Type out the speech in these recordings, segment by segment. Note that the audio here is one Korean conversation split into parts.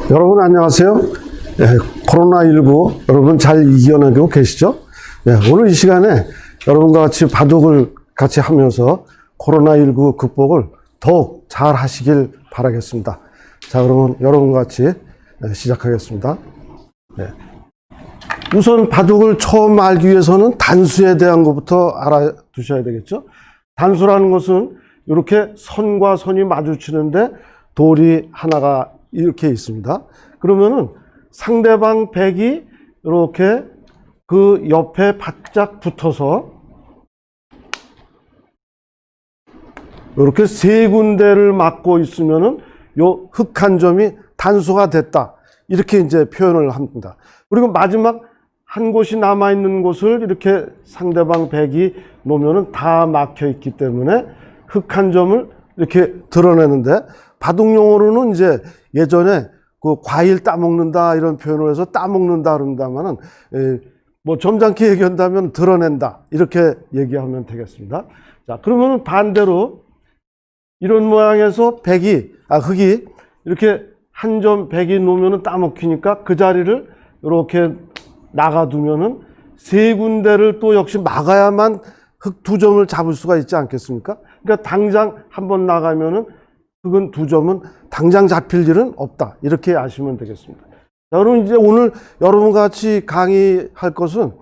여러분 안녕하세요. 코로나19 여러분 잘 이겨내고 계시죠? 오늘 이 시간에 여러분과 같이 바둑을 같이 하면서 코로나19 극복을 더욱 잘 하시길 바라겠습니다. 자, 그러면 여러분과 같이 시작하겠습니다. 우선 바둑을 처음 알기 위해서는 단수에 대한 것부터 알아두셔야 되겠죠? 단수라는 것은 이렇게 선과 선이 마주치는데 돌이 하나가 이렇게 있습니다. 그러면은 상대방 백이 이렇게 그 옆에 바짝 붙어서 이렇게 세 군데를 막고 있으면은 요 흑 한 점이 단수가 됐다. 이렇게 이제 표현을 합니다. 그리고 마지막 한 곳이 남아 있는 곳을 이렇게 상대방 백이 놓으면은 다 막혀 있기 때문에 흑 한 점을 이렇게 드러내는데 바둑 용어로는 이제 예전에 그 과일 따먹는다 이런 표현을 해서 따먹는다 그런다면은 뭐 점잖게 얘기한다면 드러낸다 이렇게 얘기하면 되겠습니다. 자, 그러면은 반대로 이런 모양에서 흑이 이렇게 한 점 백이 놓으면은 따먹히니까 그 자리를 이렇게 나가두면은 세 군데를 또 역시 막아야만 흑 두 점을 잡을 수가 있지 않겠습니까? 그러니까 당장 한번 나가면은 흑은 두 점은 당장 잡힐 일은 없다. 이렇게 아시면 되겠습니다. 자, 여러분 이제 오늘 여러분과 같이 강의할 것은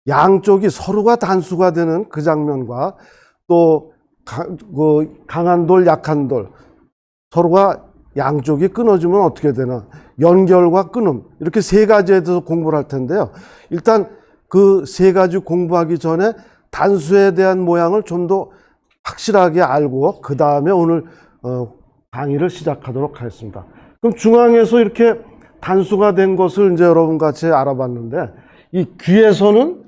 양쪽이 서로가 단수가 되는 그 장면과 또 강한 돌, 약한 돌, 서로가 양쪽이 끊어지면 어떻게 되나, 연결과 끊음, 이렇게 세 가지에 대해서 공부를 할 텐데요. 일단 그 세 가지 공부하기 전에 단수에 대한 모양을 좀 더 확실하게 알고 그 다음에 오늘 강의를 시작하도록 하겠습니다. 그럼 중앙에서 이렇게 단수가 된 것을 이제 여러분과 같이 알아봤는데, 이 귀에서는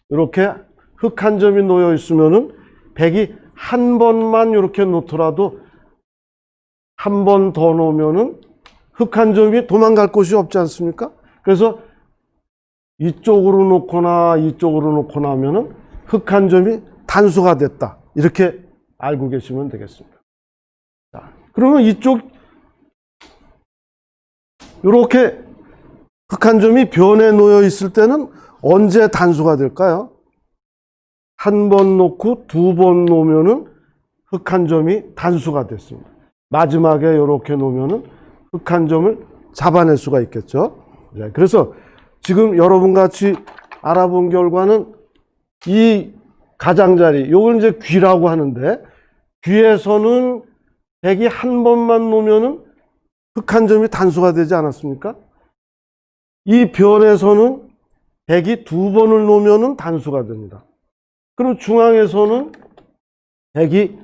이렇게 흑 한 점이 놓여 있으면은 백이 한 번만 이렇게 놓더라도 한 번 더 놓으면은 흑 한 점이 도망갈 곳이 없지 않습니까? 그래서 이쪽으로 놓거나 이쪽으로 놓거나 하면은 흑 한 점이 단수가 됐다. 이렇게 알고 계시면 되겠습니다. 자, 그러면 이쪽 이렇게 흑 한 점이 변에 놓여 있을 때는 언제 단수가 될까요? 한 번 놓고 두 번 놓으면은 흑 한 점이 단수가 됐습니다. 마지막에 이렇게 놓으면은 흑 한 점을 잡아낼 수가 있겠죠. 그래서 지금 여러분과 같이 알아본 결과는 이 가장자리, 요걸 이제 귀라고 하는데, 귀에서는 백이 한 번만 놓으면은 흑 한 점이 단수가 되지 않았습니까? 이 변에서는 백이 두 번을 놓으면은 단수가 됩니다. 그럼 중앙에서는 백이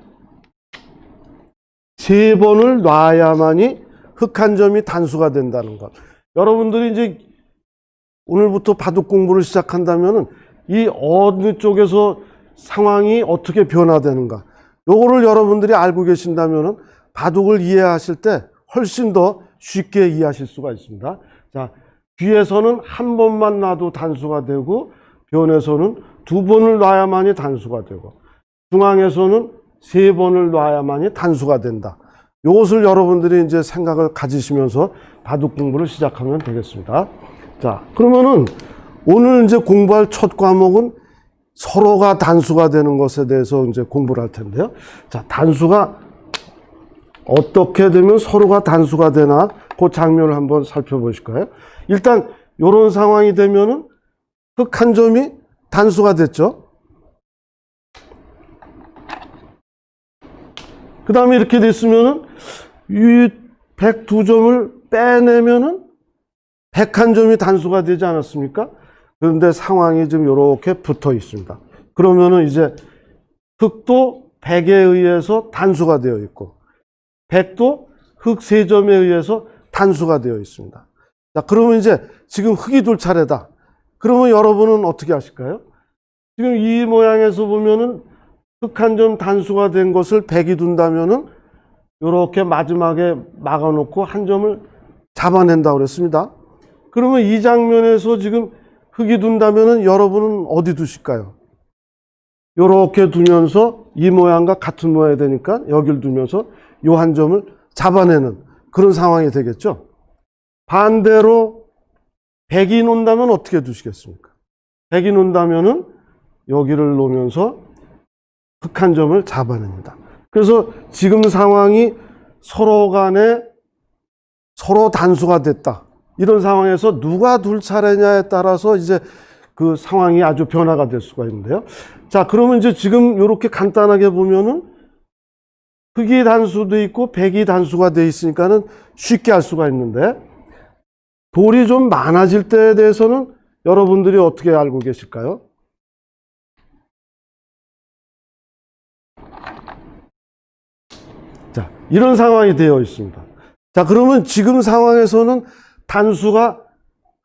세 번을 놔야만이 흑 한 점이 단수가 된다는 것. 여러분들이 이제 오늘부터 바둑 공부를 시작한다면은 이 어느 쪽에서 상황이 어떻게 변화되는가, 요거를 여러분들이 알고 계신다면은 바둑을 이해하실 때 훨씬 더 쉽게 이해하실 수가 있습니다. 자, 귀에서는 한 번만 놔도 단수가 되고, 변에서는 두 번을 놔야만이 단수가 되고, 중앙에서는 세 번을 놔야만이 단수가 된다. 요것을 여러분들이 이제 생각을 가지시면서 바둑 공부를 시작하면 되겠습니다. 자, 그러면은 오늘 이제 공부할 첫 과목은 서로가 단수가 되는 것에 대해서 이제 공부를 할 텐데요. 자, 단수가 어떻게 되면 서로가 단수가 되나, 그 장면을 한번 살펴보실까요? 일단 이런 상황이 되면은 흑 한 점이 단수가 됐죠. 그 다음에 이렇게 됐으면은 이 백 두 점을 빼내면은 백 한 점이 단수가 되지 않았습니까? 그런데 상황이 지금 이렇게 붙어 있습니다. 그러면은 이제 흑도 백에 의해서 단수가 되어 있고, 백도 흑 세 점에 의해서 단수가 되어 있습니다. 자, 그러면 이제 지금 흑이 둘 차례다. 그러면 여러분은 어떻게 하실까요? 지금 이 모양에서 보면은 흑 한 점 단수가 된 것을 백이 둔다면은 이렇게 마지막에 막아놓고 한 점을 잡아낸다고 그랬습니다. 그러면 이 장면에서 지금 흑이 둔다면은 여러분은 어디 두실까요? 이렇게 두면서 이 모양과 같은 모양이 되니까 여길 두면서 요 한 점을 잡아내는 그런 상황이 되겠죠. 반대로 100이 논다면 어떻게 두시겠습니까? 100이 논다면은 여기를 놓으면서 흑 한 점을 잡아냅니다. 그래서 지금 상황이 서로 간에 서로 단수가 됐다. 이런 상황에서 누가 둘 차례냐에 따라서 이제 그 상황이 아주 변화가 될 수가 있는데요. 자, 그러면 이제 지금 이렇게 간단하게 보면은 흑이 단수도 있고 백이 단수가 돼 있으니까는 쉽게 할 수가 있는데, 돌이 좀 많아질 때에 대해서는 여러분들이 어떻게 알고 계실까요? 자, 이런 상황이 되어 있습니다. 자, 그러면 지금 상황에서는 단수가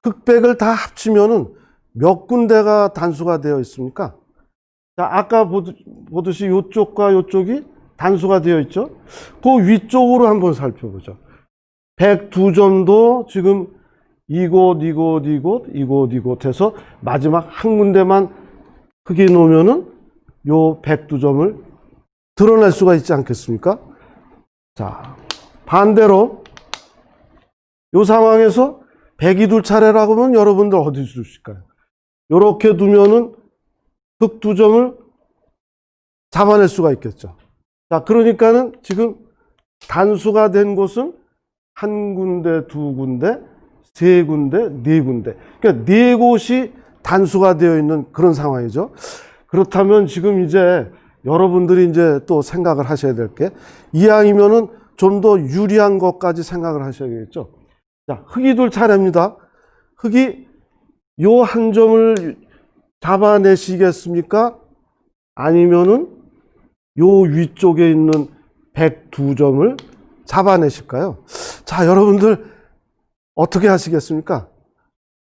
흑백을 다 합치면은 몇 군데가 단수가 되어 있습니까? 자, 아까 보듯이 이쪽과 이쪽이 단수가 되어 있죠? 그 위쪽으로 한번 살펴보죠. 102점도 지금 이곳 해서 마지막 한 군데만 흑이 놓으면은 요 102점을 드러낼 수가 있지 않겠습니까? 자, 반대로 요 상황에서 100이 둘 차례라고 하면 여러분들 어디 두실까요? 요렇게 두면은 흑 2점을 잡아낼 수가 있겠죠. 자, 그러니까는 지금 단수가 된 곳은 한 군데, 두 군데, 세 군데, 네 군데. 그러니까 네 곳이 단수가 되어 있는 그런 상황이죠. 그렇다면 지금 이제 여러분들이 이제 또 생각을 하셔야 될 게, 이왕이면은 좀 더 유리한 것까지 생각을 하셔야겠죠. 자, 흑이 둘 차례입니다. 흑이 요 한 점을 잡아내시겠습니까? 아니면은 요 위쪽에 있는 102점을 잡아내실까요? 자, 여러분들 어떻게 하시겠습니까?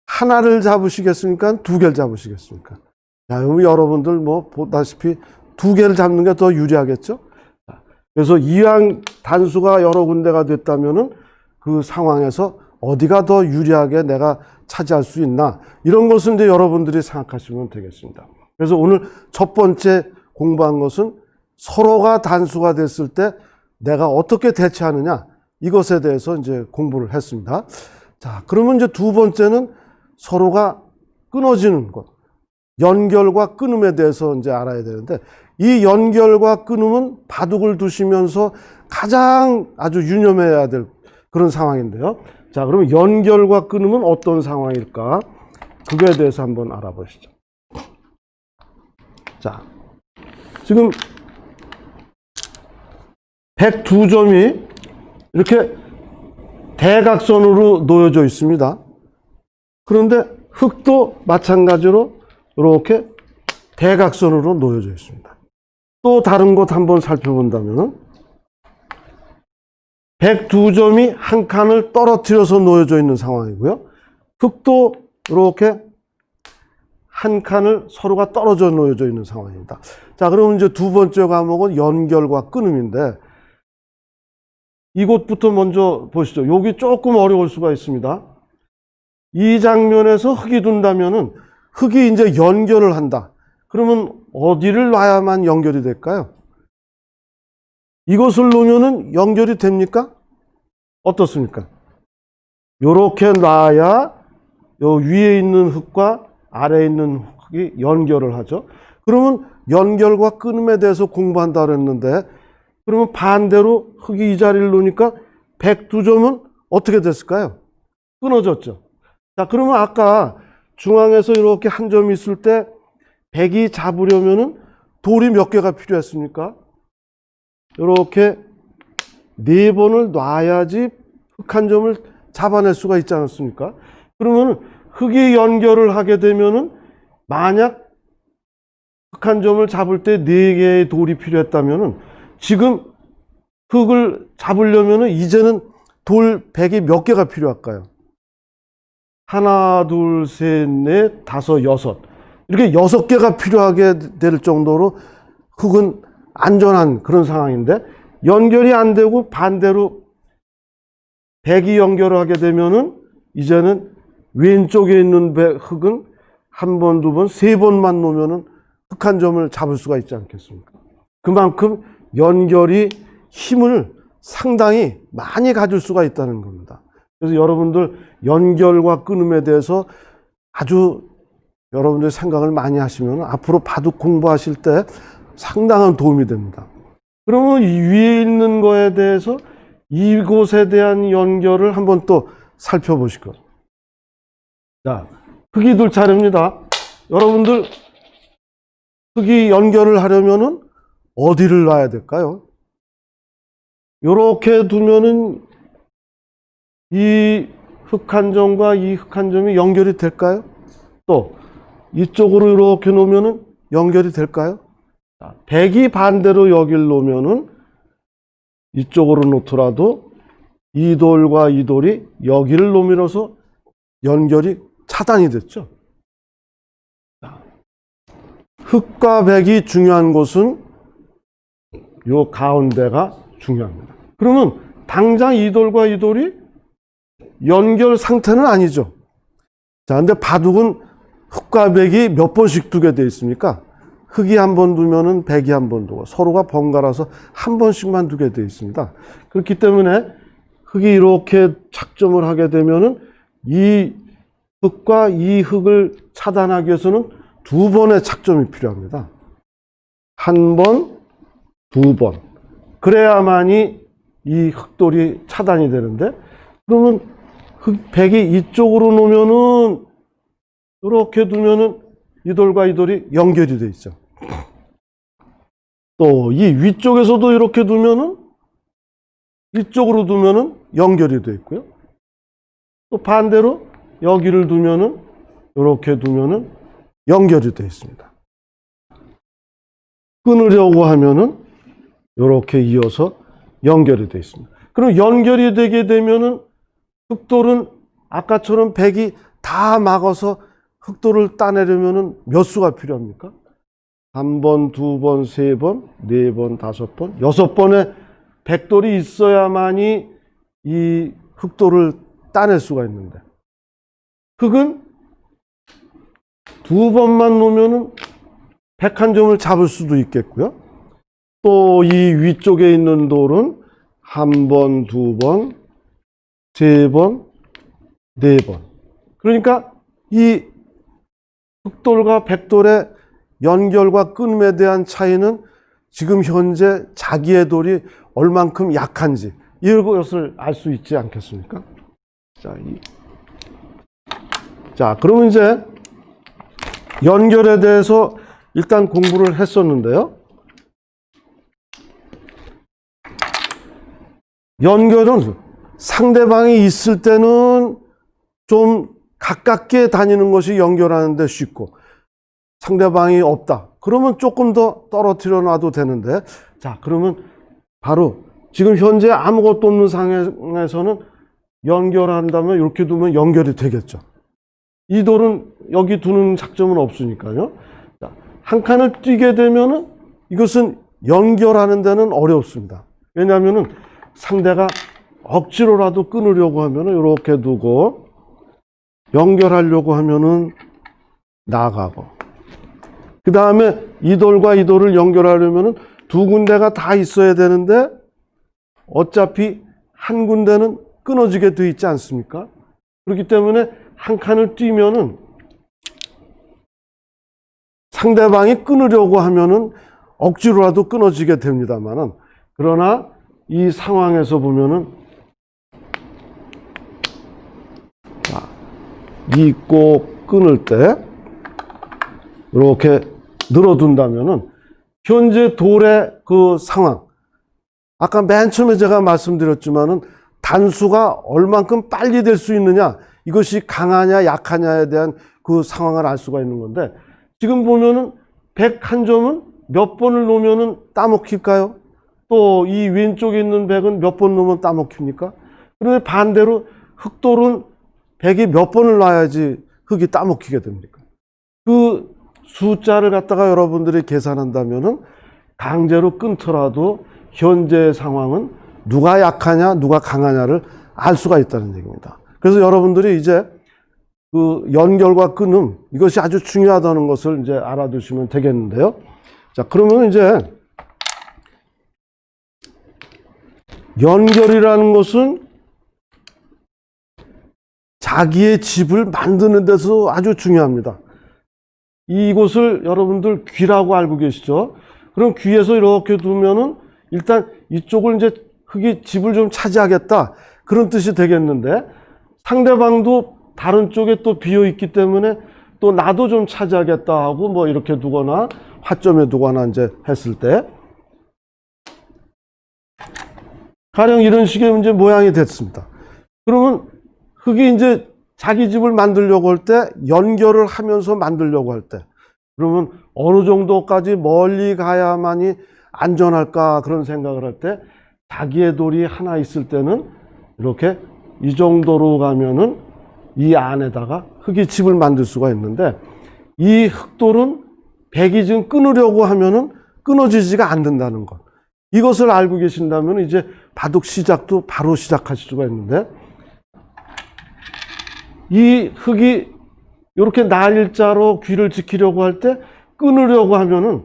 하나를 잡으시겠습니까? 두 개를 잡으시겠습니까? 자, 여러분들 뭐 보다시피 두 개를 잡는 게 더 유리하겠죠? 그래서 이왕 단수가 여러 군데가 됐다면은 그 상황에서 어디가 더 유리하게 내가 차지할 수 있나, 이런 것은 이제 여러분들이 생각하시면 되겠습니다. 그래서 오늘 첫 번째 공부한 것은 서로가 단수가 됐을 때 내가 어떻게 대처하느냐, 이것에 대해서 이제 공부를 했습니다. 자, 그러면 이제 두 번째는 서로가 끊어지는 것, 연결과 끊음에 대해서 이제 알아야 되는데, 이 연결과 끊음은 바둑을 두시면서 가장 아주 유념해야 될 그런 상황인데요. 자, 그럼 연결과 끊음은 어떤 상황일까? 그거에 대해서 한번 알아보시죠. 자, 지금 102점이 이렇게 대각선으로 놓여져 있습니다. 그런데 흑도 마찬가지로 이렇게 대각선으로 놓여져 있습니다. 또 다른 곳 한번 살펴본다면 102점이 한 칸을 떨어뜨려서 놓여져 있는 상황이고요. 흑도 이렇게 한 칸을 서로가 떨어져 놓여져 있는 상황입니다. 자, 그러면 이제 두 번째 과목은 연결과 끊음인데, 이곳부터 먼저 보시죠. 여기 조금 어려울 수가 있습니다. 이 장면에서 흑이 둔다면은 흑이 이제 연결을 한다. 그러면 어디를 놔야만 연결이 될까요? 이것을 놓으면은 연결이 됩니까? 어떻습니까? 요렇게 놔야 요 위에 있는 흑과 아래에 있는 흑이 연결을 하죠. 그러면 연결과 끊음에 대해서 공부한다 그랬는데, 그러면 반대로 흑이 이 자리를 놓으니까 102점은 어떻게 됐을까요? 끊어졌죠. 자, 그러면 아까 중앙에서 이렇게 한 점이 있을 때 100이 잡으려면은 돌이 몇 개가 필요했습니까? 이렇게 네 번을 놔야지 흑 한 점을 잡아낼 수가 있지 않았습니까? 그러면 흑이 연결을 하게 되면은 만약 흑 한 점을 잡을 때 네 개의 돌이 필요했다면은 지금 흑을 잡으려면은 이제는 돌 100이 몇 개가 필요할까요? 하나, 둘, 셋, 넷, 다섯, 여섯. 이렇게 6개가 필요하게 될 정도로 흑은 안전한 그런 상황인데, 연결이 안 되고 반대로 100이 연결을 하게 되면은 이제는 왼쪽에 있는 흑은 한 번, 두 번, 세 번만 놓으면은 흑 한 점을 잡을 수가 있지 않겠습니까? 그만큼 연결이 힘을 상당히 많이 가질 수가 있다는 겁니다. 그래서 여러분들 연결과 끊음에 대해서 아주 여러분들 생각을 많이 하시면 앞으로 바둑 공부하실 때 상당한 도움이 됩니다. 그러면 이 위에 있는 거에 대해서 이곳에 대한 연결을 한번 또 살펴보실 거예요. 자, 흙이 둘 차례입니다. 여러분들 흙이 연결을 하려면은 어디를 놔야 될까요? 이렇게 두면은 이 흙 한 점과 이 흙 한 점이 연결이 될까요? 또 이쪽으로 이렇게 놓으면은 연결이 될까요? 백이 반대로 여길 놓으면은 이쪽으로 놓더라도 이 돌과 이 돌이 여기를 놓으면서 연결이 차단이 됐죠. 흙과 백이 중요한 곳은 요 가운데가 중요합니다. 그러면 당장 이 돌과 이 돌이 연결 상태는 아니죠. 자, 근데 바둑은 흙과 백이 몇 번씩 두게 되어 있습니까? 흙이 한 번 두면은 백이 한 번 두고 서로가 번갈아서 한 번씩만 두게 되어 있습니다. 그렇기 때문에 흙이 이렇게 착점을 하게 되면은 이 흙과 이 흙을 차단하기 위해서는 두 번의 착점이 필요합니다. 한 번, 두 번. 그래야만이 이 흙돌이 차단이 되는데, 그러면 백이 이쪽으로 놓으면은 이렇게 두면은 이 돌과 이 돌이 연결이 돼 있죠. 또 이 위쪽에서도 이렇게 두면은 이쪽으로 두면은 연결이 돼 있고요. 또 반대로 여기를 두면은 이렇게 두면은 연결이 돼 있습니다. 끊으려고 하면은 이렇게 이어서 연결이 돼 있습니다. 그럼 연결이 되게 되면은 흙돌은 아까처럼 백이 다 막아서 흙돌을 따내려면은 몇 수가 필요합니까? 한 번, 두 번, 세 번, 네 번, 다섯 번, 여섯 번의 백돌이 있어야만이 이 흙돌을 따낼 수가 있는데, 흙은 두 번만 놓으면은 백 한 점을 잡을 수도 있겠고요. 또 이 위쪽에 있는 돌은 한 번, 두 번, 세 번, 네 번. 그러니까 이 흙돌과 백돌의 연결과 끊음에 대한 차이는 지금 현재 자기의 돌이 얼만큼 약한지 이것을 알 수 있지 않겠습니까? 자, 그러면 이제 연결에 대해서 일단 공부를 했었는데요. 연결은 상대방이 있을 때는 좀 가깝게 다니는 것이 연결하는데 쉽고, 상대방이 없다 그러면 조금 더 떨어뜨려 놔도 되는데, 자, 그러면 바로 지금 현재 아무것도 없는 상황에서는 연결한다면 이렇게 두면 연결이 되겠죠. 이 돌은 여기 두는 작점은 없으니까요. 자, 한 칸을 뛰게 되면은 이것은 연결하는 데는 어렵습니다. 왜냐하면은 상대가 억지로라도 끊으려고 하면은 이렇게 두고, 연결하려고 하면은 나가고, 그 다음에 이 돌과 이 돌을 연결하려면은 두 군데가 다 있어야 되는데 어차피 한 군데는 끊어지게 돼 있지 않습니까? 그렇기 때문에 한 칸을 뛰면은 상대방이 끊으려고 하면은 억지로라도 끊어지게 됩니다만은, 그러나 이 상황에서 보면은 이 꼭 끊을 때 이렇게 늘어둔다면은 현재 돌의 그 상황, 아까 맨 처음에 제가 말씀드렸지만은 단수가 얼만큼 빨리 될 수 있느냐, 이것이 강하냐 약하냐에 대한 그 상황을 알 수가 있는 건데, 지금 보면은 101점은 몇 번을 놓으면은 따먹힐까요? 또 이 왼쪽에 있는 100은 몇 번 놓으면 따먹힙니까? 그런데 반대로 흙돌은 100이 몇 번을 놔야지 흙이 따먹히게 됩니까? 그 숫자를 갖다가 여러분들이 계산한다면은 강제로 끊더라도 현재의 상황은 누가 약하냐 누가 강하냐를 알 수가 있다는 얘기입니다. 그래서 여러분들이 이제 그 연결과 끊음, 이것이 아주 중요하다는 것을 이제 알아두시면 되겠는데요. 자, 그러면 이제 연결이라는 것은 자기의 집을 만드는 데서 아주 중요합니다. 이곳을 여러분들 귀라고 알고 계시죠? 그럼 귀에서 이렇게 두면은 일단 이쪽을 이제 흙이 집을 좀 차지하겠다, 그런 뜻이 되겠는데, 상대방도 다른 쪽에 또 비어 있기 때문에 또 나도 좀 차지하겠다 하고 뭐 이렇게 두거나 화점에 두거나 이제 했을 때 가령 이런 식의 이제 모양이 됐습니다. 그러면 흙이 이제 자기 집을 만들려고 할 때, 연결을 하면서 만들려고 할 때, 그러면 어느 정도까지 멀리 가야만이 안전할까, 그런 생각을 할 때, 자기의 돌이 하나 있을 때는 이렇게 이 정도로 가면은 이 안에다가 흙이 집을 만들 수가 있는데, 이 흙돌은 백이 지금 끊으려고 하면은 끊어지지가 않는다는 것. 이것을 알고 계신다면 이제 바둑 시작도 바로 시작하실 수가 있는데, 이 흙이 이렇게 날일자로 귀를 지키려고 할 때 끊으려고 하면은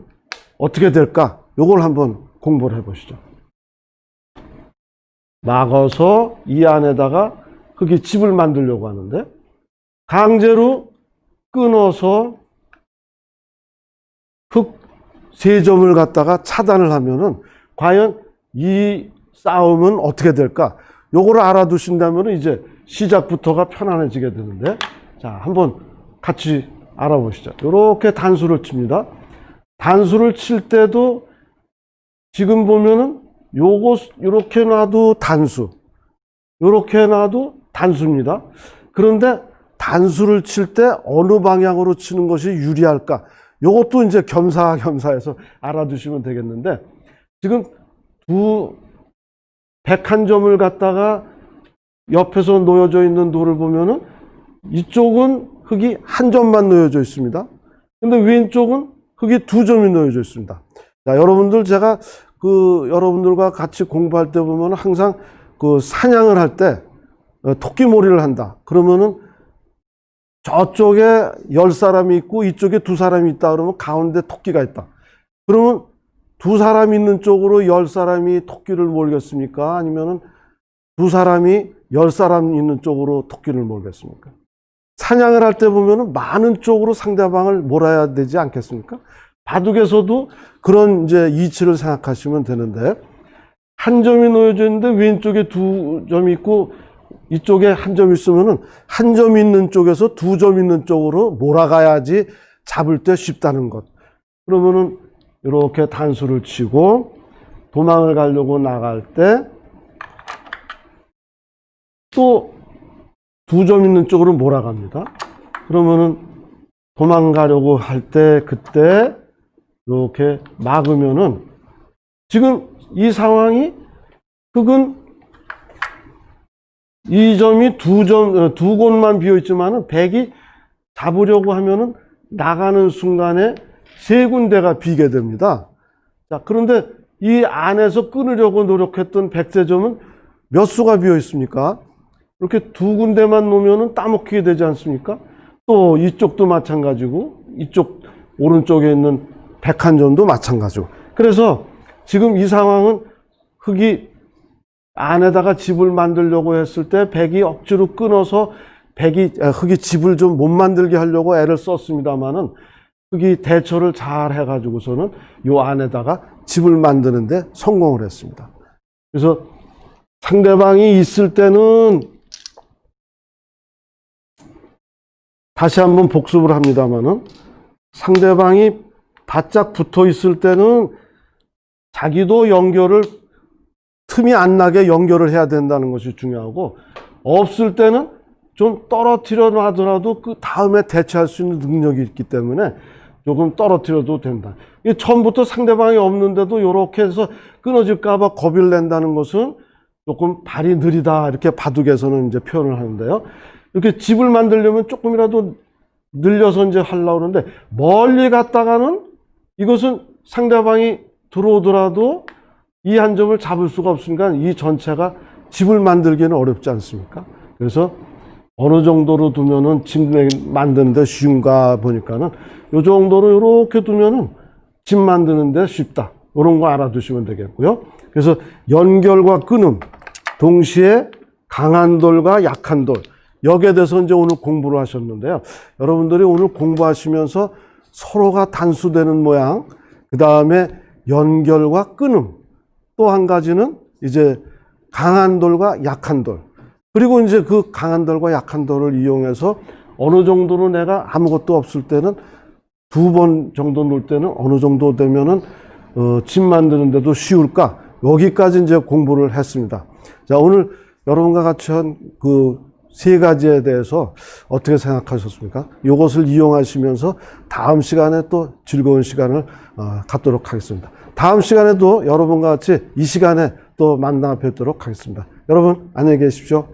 어떻게 될까? 요걸 한번 공부를 해보시죠. 막아서 이 안에다가 흙이 집을 만들려고 하는데, 강제로 끊어서 흙 세 점을 갖다가 차단을 하면은 과연 이 싸움은 어떻게 될까? 요거를 알아두신다면 이제 시작부터가 편안해지게 되는데, 자, 한번 같이 알아보시죠. 이렇게 단수를 칩니다. 단수를 칠 때도 지금 보면은 요거 이렇게 놔도 단수, 이렇게 놔도 단수입니다. 그런데 단수를 칠 때 어느 방향으로 치는 것이 유리할까? 요것도 이제 겸사겸사해서 알아두시면 되겠는데, 지금 101점을 갖다가 옆에서 놓여져 있는 돌을 보면은 이쪽은 흙이 한 점만 놓여져 있습니다. 근데 왼쪽은 흙이 두 점이 놓여져 있습니다. 자, 여러분들, 제가 여러분들과 같이 공부할 때 보면 항상 사냥을 할 때 토끼몰이를 한다. 그러면은 저쪽에 10사람이 있고 이쪽에 2사람이 있다. 그러면 가운데 토끼가 있다. 그러면 2사람이 있는 쪽으로 10사람이 토끼를 몰겠습니까? 아니면은 2사람이 10사람 있는 쪽으로 토끼를 몰겠습니까? 사냥을 할 때 보면은 많은 쪽으로 상대방을 몰아야 되지 않겠습니까? 바둑에서도 그런 이제 이치를 생각하시면 되는데, 한 점이 놓여져 있는데 왼쪽에 2점이 있고 이쪽에 한 점 있으면은 한 점 있는 쪽에서 2점 있는 쪽으로 몰아가야지 잡을 때 쉽다는 것. 그러면은 이렇게 단수를 치고 도망을 가려고 나갈 때 또 2점 있는 쪽으로 몰아갑니다. 그러면은 도망가려고 할 때 그때 이렇게 막으면은 지금 이 상황이 흙은 이 점이 두 곳만 비어 있지만은 백이 잡으려고 하면은 나가는 순간에 세 군데가 비게 됩니다. 자, 그런데 이 안에서 끊으려고 노력했던 백세점은 몇 수가 비어 있습니까? 이렇게 두 군데만 놓으면은 따먹히게 되지 않습니까? 또 이쪽도 마찬가지고 이쪽 오른쪽에 있는 101점도 마찬가지고. 그래서 지금 이 상황은 흙이 안에다가 집을 만들려고 했을 때 백이 억지로 끊어서 흙이 집을 좀 못 만들게 하려고 애를 썼습니다만은, 흙이 대처를 잘 해가지고서는 요 안에다가 집을 만드는데 성공을 했습니다. 그래서 상대방이 있을 때는 다시 한번 복습을 합니다만은, 상대방이 바짝 붙어 있을 때는 자기도 연결을 틈이 안 나게 연결을 해야 된다는 것이 중요하고, 없을 때는 좀 떨어뜨려 놔더라도 그 다음에 대처할 수 있는 능력이 있기 때문에 조금 떨어뜨려도 된다. 처음부터 상대방이 없는데도 이렇게 해서 끊어질까봐 겁을 낸다는 것은 조금 발이 느리다, 이렇게 바둑에서는 이제 표현을 하는데요. 이렇게 집을 만들려면 조금이라도 늘려서 이제 하려고 하는데, 멀리 갔다가는 이것은 상대방이 들어오더라도 이 한 점을 잡을 수가 없으니까 이 전체가 집을 만들기는 어렵지 않습니까? 그래서 어느 정도로 두면은 집 만드는데 쉬운가 보니까는 요 정도로 이렇게 두면은 집 만드는데 쉽다. 이런 거 알아두시면 되겠고요. 그래서 연결과 끊음, 동시에 강한 돌과 약한 돌, 여기에 대해서 이제 오늘 공부를 하셨는데요. 여러분들이 오늘 공부하시면서 서로가 단수되는 모양, 그 다음에 연결과 끊음, 또 한 가지는 이제 강한 돌과 약한 돌, 그리고 이제 그 강한 돌과 약한 돌을 이용해서 어느 정도로 내가 아무것도 없을 때는 2번 정도 놓을 때는 어느 정도 되면은 집 만드는데도 쉬울까? 여기까지 이제 공부를 했습니다. 자, 오늘 여러분과 같이 한 그 3가지에 대해서 어떻게 생각하셨습니까? 이것을 이용하시면서 다음 시간에 또 즐거운 시간을 갖도록 하겠습니다. 다음 시간에도 여러분과 같이 이 시간에 또 만나 뵙도록 하겠습니다. 여러분, 안녕히 계십시오.